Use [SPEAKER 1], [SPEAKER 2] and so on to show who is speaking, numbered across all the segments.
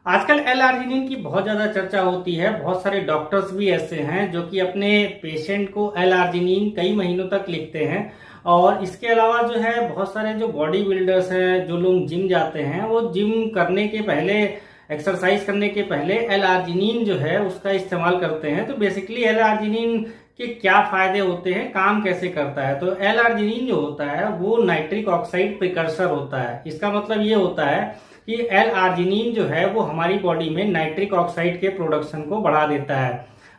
[SPEAKER 1] आजकल एल-आर्जिनिन की बहुत ज्यादा चर्चा होती है। बहुत सारे डॉक्टर्स भी ऐसे हैं जो कि अपने पेशेंट को एल-आर्जिनिन कई महीनों तक लिखते हैं। और इसके अलावा जो है बहुत सारे जो बॉडी बिल्डर्स हैं, जो लोग जिम जाते हैं, वो जिम करने के पहले, एक्सरसाइज करने के पहले एल-आर्जिनिन जो है उसका इस्तेमाल करते हैं। तो बेसिकली एल-आर्जिनिन के क्या फायदे होते हैं, काम कैसे करता है? तो एल-आर्जिनिन जो होता है वो नाइट्रिक ऑक्साइड प्रिकर्सर होता है। इसका मतलब ये होता है कि एल-आर्जिनिन जो है वो हमारी बॉडी में नाइट्रिक ऑक्साइड के प्रोडक्शन को बढ़ा देता है।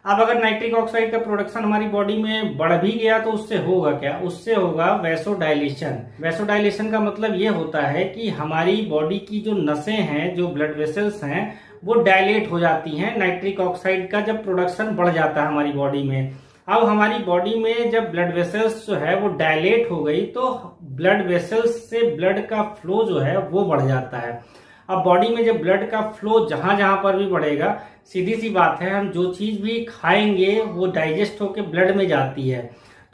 [SPEAKER 1] अब अगर नाइट्रिक ऑक्साइड का प्रोडक्शन हमारी बॉडी में बढ़ भी गया तो उससे होगा क्या? उससे होगा वैसोडाइलेशन। वैसोडाइलेशन का मतलब ये होता है कि हमारी बॉडी की जो नसें हैं, जो ब्लड वेसल्स हैं, वो डायलेट हो जाती हैं नाइट्रिक ऑक्साइड का जब प्रोडक्शन बढ़ जाता है हमारी बॉडी में। अब हमारी बॉडी में जब ब्लड वेसल्स जो है वो डायलेट हो गई तो ब्लड वेसल्स से ब्लड का फ्लो जो है वो बढ़ जाता है। अब बॉडी में जब ब्लड का फ्लो जहां जहां पर भी बढ़ेगा, सीधी सी बात है, हम जो चीज भी खाएंगे वो डाइजेस्ट होकर ब्लड में जाती है।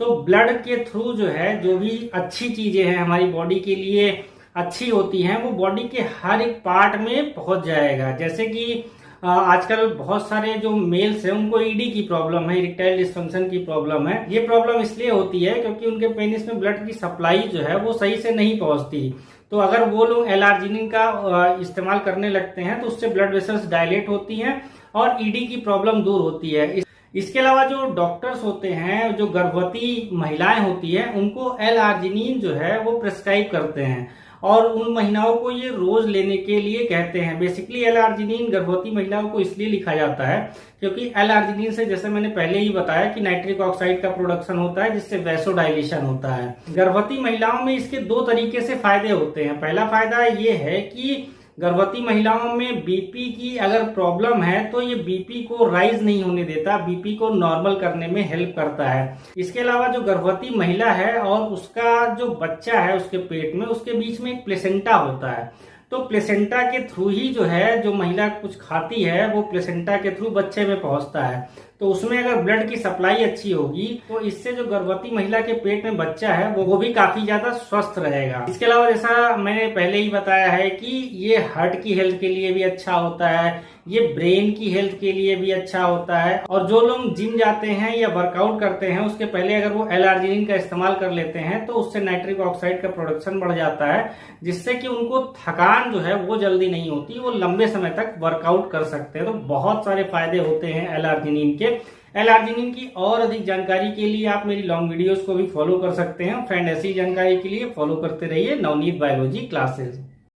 [SPEAKER 1] तो ब्लड के थ्रू जो है जो भी अच्छी चीजें हैं हमारी बॉडी के लिए अच्छी होती हैं, वो बॉडी के हर एक पार्ट में पहुंच जाएगा। जैसे कि आजकल बहुत सारे जो मेल्स हैं उनको ईडी की प्रॉब्लम है, इरेक्टाइल डिस्फंक्शन की प्रॉब्लम है। ये प्रॉब्लम इसलिए होती है क्योंकि उनके पेनिस में ब्लड की सप्लाई जो है वो सही से नहीं पहुंचती। तो अगर वो लोग एल-आर्जिनिन का इस्तेमाल करने लगते हैं तो उससे ब्लड वेसल्स डायलेट होती हैं और ईडी की प्रॉब्लम दूर होती है। इसके अलावा जो डॉक्टर्स होते हैं, जो गर्भवती महिलाएं होती हैं, उनको एल-आर्जिनिन जो है वो प्रिस्क्राइब करते हैं और उन महिलाओं को ये रोज लेने के लिए कहते हैं। बेसिकली एल-आर्जिनिन गर्भवती महिलाओं को इसलिए लिखा जाता है क्योंकि एल-आर्जिनिन से, जैसे मैंने पहले ही बताया, कि नाइट्रिक ऑक्साइड का प्रोडक्शन होता है जिससे वैसोडाइलेशन होता है। गर्भवती महिलाओं में इसके दो तरीके से फायदे होते हैं। पहला फायदा ये है कि गर्भवती महिलाओं में बीपी की अगर प्रॉब्लम है तो ये बीपी को राइज नहीं होने देता, बीपी को नॉर्मल करने में हेल्प करता है। इसके अलावा जो गर्भवती महिला है और उसका जो बच्चा है उसके पेट में, उसके बीच में एक प्लेसेंटा होता है। तो प्लेसेंटा के थ्रू ही जो है, जो महिला कुछ खाती है वो प्लेसेंटा के थ्रू बच्चे में पहुंचता है। तो उसमें अगर ब्लड की सप्लाई अच्छी होगी तो इससे जो गर्भवती महिला के पेट में बच्चा है वो भी काफी ज्यादा स्वस्थ रहेगा। इसके अलावा जैसा मैंने पहले ही बताया है कि ये हार्ट की हेल्थ के लिए भी अच्छा होता है, ये ब्रेन की हेल्थ के लिए भी अच्छा होता है। और जो लोग जिम जाते हैं या वर्कआउट करते हैं उसके पहले अगर वो एल-आर्जिनिन का इस्तेमाल कर लेते हैं तो उससे नाइट्रिक ऑक्साइड का प्रोडक्शन बढ़ जाता है, जिससे कि उनको थकान जो है वो जल्दी नहीं होती, वो लंबे समय तक वर्कआउट कर सकते हैं। तो बहुत सारे फायदे होते हैं एल-आर्जिनिन के। एल-आर्जिनिन की और अधिक जानकारी के लिए आप मेरी लॉन्ग वीडियोस को भी फॉलो कर सकते हैं। फ्रेंड, ऐसी जानकारी के लिए फॉलो करते रहिए नवनीत बायोलॉजी क्लासेस।